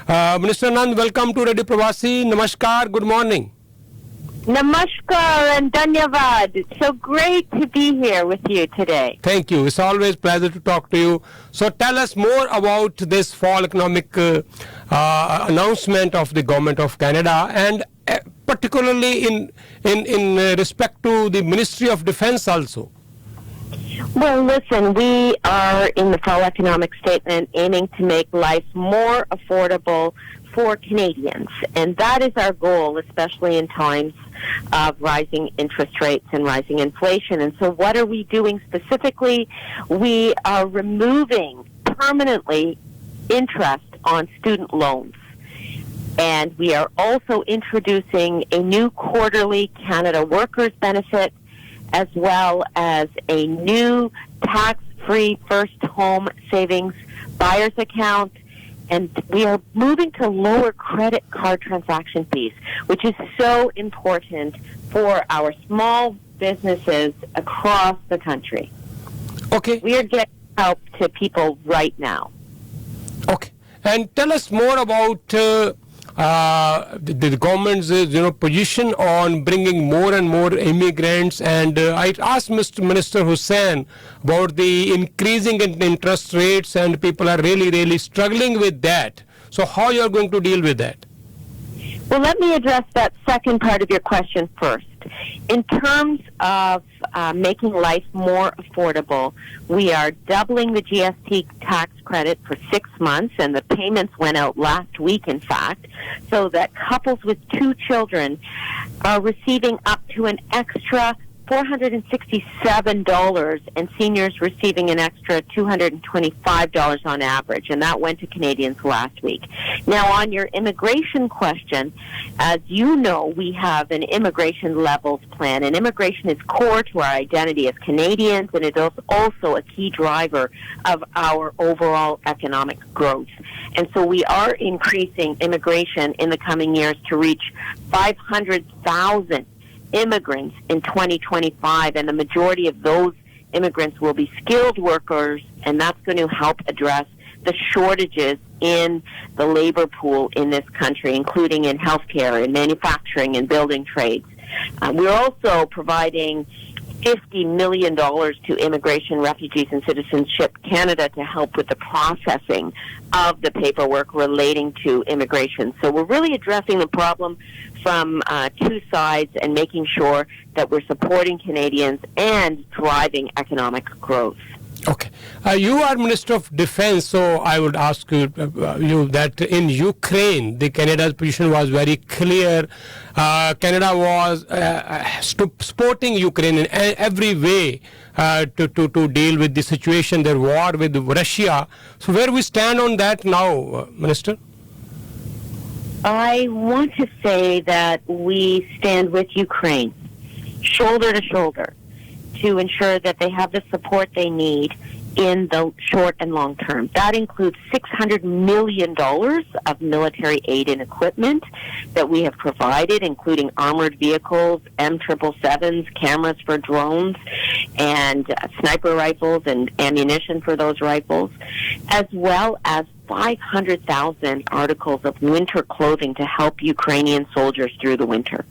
Minister Anand, welcome to Radio Parvasi. Namaskar, good morning. Namaskar and Dhanyavad. It's so great to be here with you today. Thank you. It's always a pleasure to talk to you. So tell us more about this fall economic announcement of the Government of Canada, and particularly in respect to the Ministry of Defence also. Well, listen, we are in the fall economic statement aiming to make life more affordable for Canadians. And that is our goal, especially in times of rising interest rates and rising inflation. And so what are we doing specifically? We are removing permanently interest on student loans. And we are also introducing a new quarterly Canada Workers Benefit, as well as a new tax-free first home savings buyer's account. And we are moving to lower credit card transaction fees, which is so important for our small businesses across the country. Okay. We are getting help to people right now. Okay. And tell us more about the government's position on bringing more and more immigrants. And I asked Mr. Minister Hussain about the increasing in interest rates, and people are really struggling with that. So how you are going to deal with that? Well, let me address that second part of your question first. In terms of making life more affordable, we are doubling the GST tax credit for 6 months, and the payments went out last week, in fact, so that couples with 2 children are receiving up to an extra $467, and seniors receiving an extra $225 on average, and that went to Canadians last week. Now, on your immigration question, as you know, we have an immigration levels plan, and immigration is core to our identity as Canadians, and it is also a key driver of our overall economic growth. And so we are increasing immigration in the coming years to reach 500,000 immigrants in 2025, and the majority of those immigrants will be skilled workers, and that's going to help address the shortages in the labor pool in this country, including in healthcare and manufacturing and building trades. We're also providing $50 million to Immigration, Refugees and Citizenship Canada to help with the processing of the paperwork relating to immigration. So we're really addressing the problem from 2 sides and making sure that we're supporting Canadians and driving economic growth. Okay. You are Minister of Defense, so I would ask you that in Ukraine, the Canada's position was very clear. Canada was supporting Ukraine in every way to deal with the situation, their war with Russia. So where we stand on that now, Minister? I want to say that we stand with Ukraine, shoulder to shoulder, to ensure that they have the support they need in the short and long term. That includes $600 million of military aid and equipment that we have provided, including armored vehicles, M777s, cameras for drones, and sniper rifles and ammunition for those rifles, as well as 500,000 articles of winter clothing to help Ukrainian soldiers through the winter.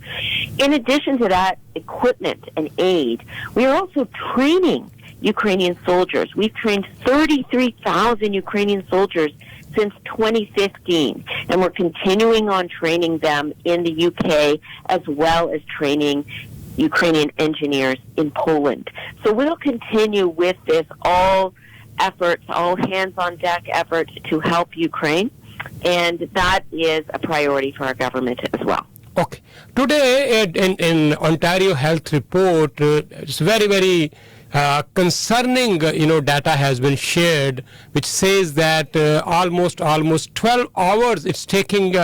In addition to that equipment and aid, we are also training Ukrainian soldiers. We've trained 33,000 Ukrainian soldiers since 2015, and we're continuing on training them in the UK, as well as training Ukrainian engineers in Poland. So we'll continue with this all hands-on-deck effort to help Ukraine, and that is a priority for our government as well. Okay. Today in Ontario Health Report, it's very concerning data has been shared, which says that almost 12 hours it's taking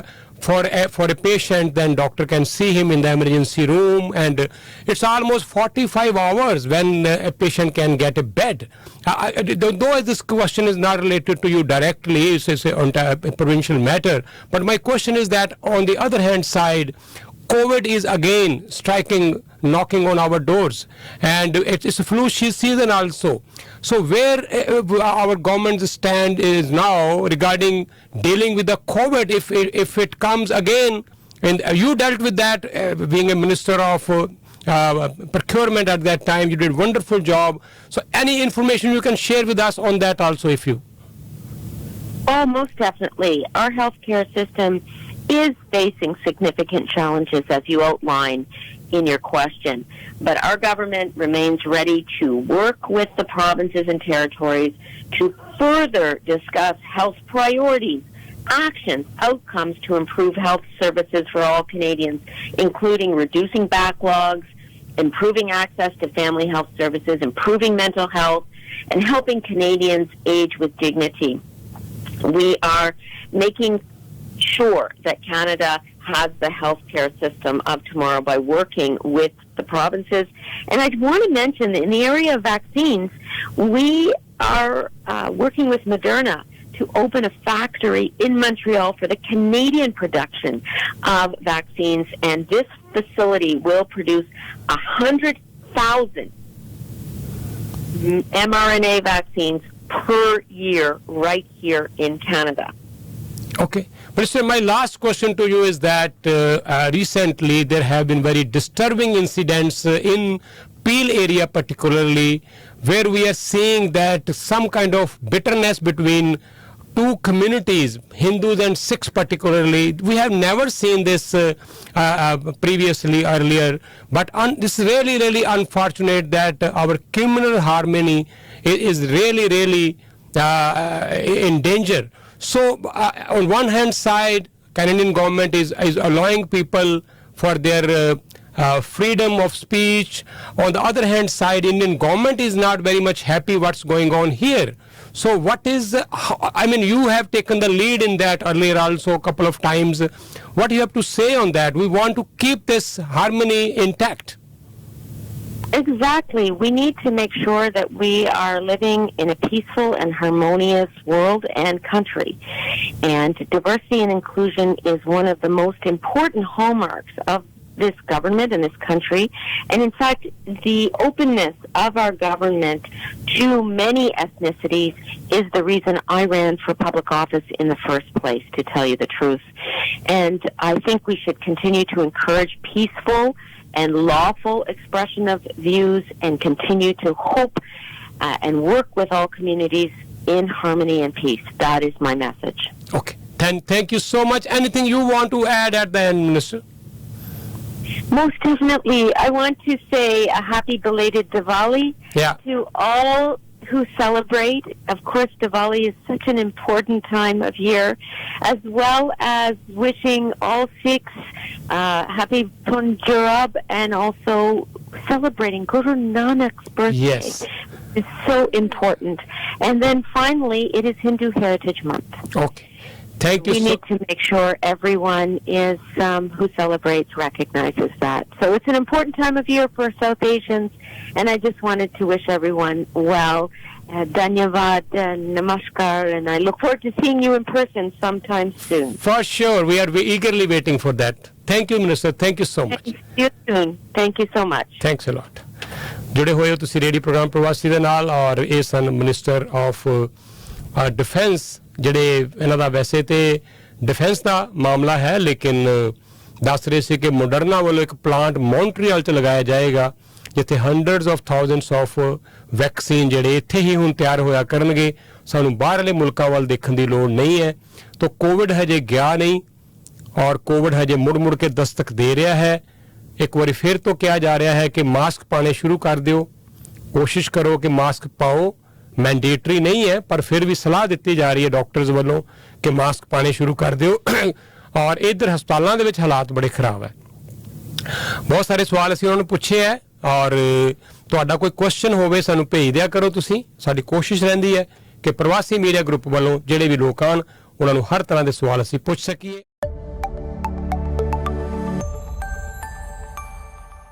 for a patient, then doctor can see him in the emergency room, and it's almost 45 hours when a patient can get a bed. Though this question is not related to you directly, it's a provincial matter, but my question is that on the other hand side, COVID is again knocking on our doors, and it's a flu season also. So where our government's stand is now regarding dealing with the COVID, if it comes again, and you dealt with that being a minister of procurement at that time, you did a wonderful job. So any information you can share with us on that also, if you. Oh, most definitely. Our healthcare system is facing significant challenges, as you outline in your question. But our government remains ready to work with the provinces and territories to further discuss health priorities, actions, outcomes to improve health services for all Canadians, including reducing backlogs, improving access to family health services, improving mental health, and helping Canadians age with dignity. We are making sure that Canada has the healthcare system of tomorrow by working with the provinces. And I want to mention that in the area of vaccines, we are working with Moderna to open a factory in Montreal for the Canadian production of vaccines. And this facility will produce 100,000 mRNA vaccines per year right here in Canada. Okay. Minister, my last question to you is that recently there have been very disturbing incidents in Peel area particularly, where we are seeing that some kind of bitterness between two communities, Hindus and Sikhs particularly. We have never seen this previously earlier, but this is really, really unfortunate that our communal harmony is really in danger. So on one hand side, Canadian government is allowing people for their freedom of speech. On the other hand side, Indian government is not very much happy what's going on here. So what is, I mean, you have taken the lead in that earlier also a couple of times. What do you have to say on that? We want to keep this harmony intact. Exactly. We need to make sure that we are living in a peaceful and harmonious world and country. And diversity and inclusion is one of the most important hallmarks of this government and this country. And in fact, the openness of our government to many ethnicities is the reason I ran for public office in the first place, to tell you the truth. And I think we should continue to encourage peaceful and lawful expression of views and continue to hope and work with all communities in harmony and peace. That is my message. Okay. Thank you so much. Anything you want to add at the end, Minister? Most definitely. I want to say a happy belated Diwali to all who celebrate. Of course, Diwali is such an important time of year, as well as wishing all Sikhs happy Punjab and also celebrating Guru Nanak's birthday. Yes. It's so important. And then finally, it is Hindu Heritage Month. Okay. Thank you. We need to make sure everyone is who celebrates recognizes that. So it's an important time of year for South Asians, and I just wanted to wish everyone well. Dhanyavad and namaskar, and I look forward to seeing you in person sometime soon. For sure. We are eagerly waiting for that. Thank you, Minister. Thank you so much. See you soon. Thank you so much. Thanks a lot. जुड़े हुए हो तुसी radio programme प्रवासी दे नाल और ये सन minister of defence ਜਿਹੜੇ ਇਹਨਾਂ ਦਾ ਵੈਸੇ ਤੇ ਡਿਫੈਂਸ ਦਾ ਮਾਮਲਾ ਹੈ ਲੇਕਿਨ ਦੱਸ ਰਹੇ ਸੀ ਕਿ ਮੋਡਰਨਾ ਵੱਲੋਂ ਇੱਕ ਪਲਾਂਟ ਮੌਂਟਰੀਅਲ 'ਚ ਲਗਾਇਆ ਜਾਏਗਾ ਜਿੱਥੇ hundreds of thousands of vaccine ਜਿਹੜੇ ਇੱਥੇ ਹੀ ਹੁਣ ਤਿਆਰ ਹੋਇਆ ਕਰਨਗੇ ਸਾਨੂੰ ਬਾਹਰਲੇ ਮੁਲਕਾਂ ਵੱਲ ਦੇਖਣ ਦੀ ਲੋੜ ਨਹੀਂ ਹੈ ਤਾਂ ਕੋਵਿਡ ਹਜੇ ਗਿਆ ਨਹੀਂ ਔਰ ਕੋਵਿਡ ਹਜੇ ਮੁੜ ਕੇ ਦਸਤਕ ਦੇ ਰਿਹਾ ਹੈ ਇੱਕ ਵਾਰੀ ਫਿਰ ਤੋਂ ਕਿਹਾ ਜਾ ਰਿਹਾ ਹੈ ਕਿ ਮਾਸਕ ਪਾਣੇ ਸ਼ੁਰੂ ਕਰ ਦਿਓ ਕੋਸ਼ਿਸ਼ ਕਰੋ ਕਿ ਮਾਸਕ ਪਾਓ मैंडेटरी नहीं है पर फिर भी सलाह दी जा रही है डॉक्टर्स वालों कि मास्क पाने शुरू कर दिओ और इधर हस्पतालों के विच हालात बड़े खराब है बहुत सारे सवाल असीं उन्होंने पूछे है और तुहाडा कोई क्वेश्चन होवे सानू भेज दिया करो तुसीं साडी कोशिश रहिंदी है कि प्रवासी मीडिया ग्रुप वालों जिहड़े भी लोग आन उन्हां नूं हर तरह के सवाल असीं पुछ सकीए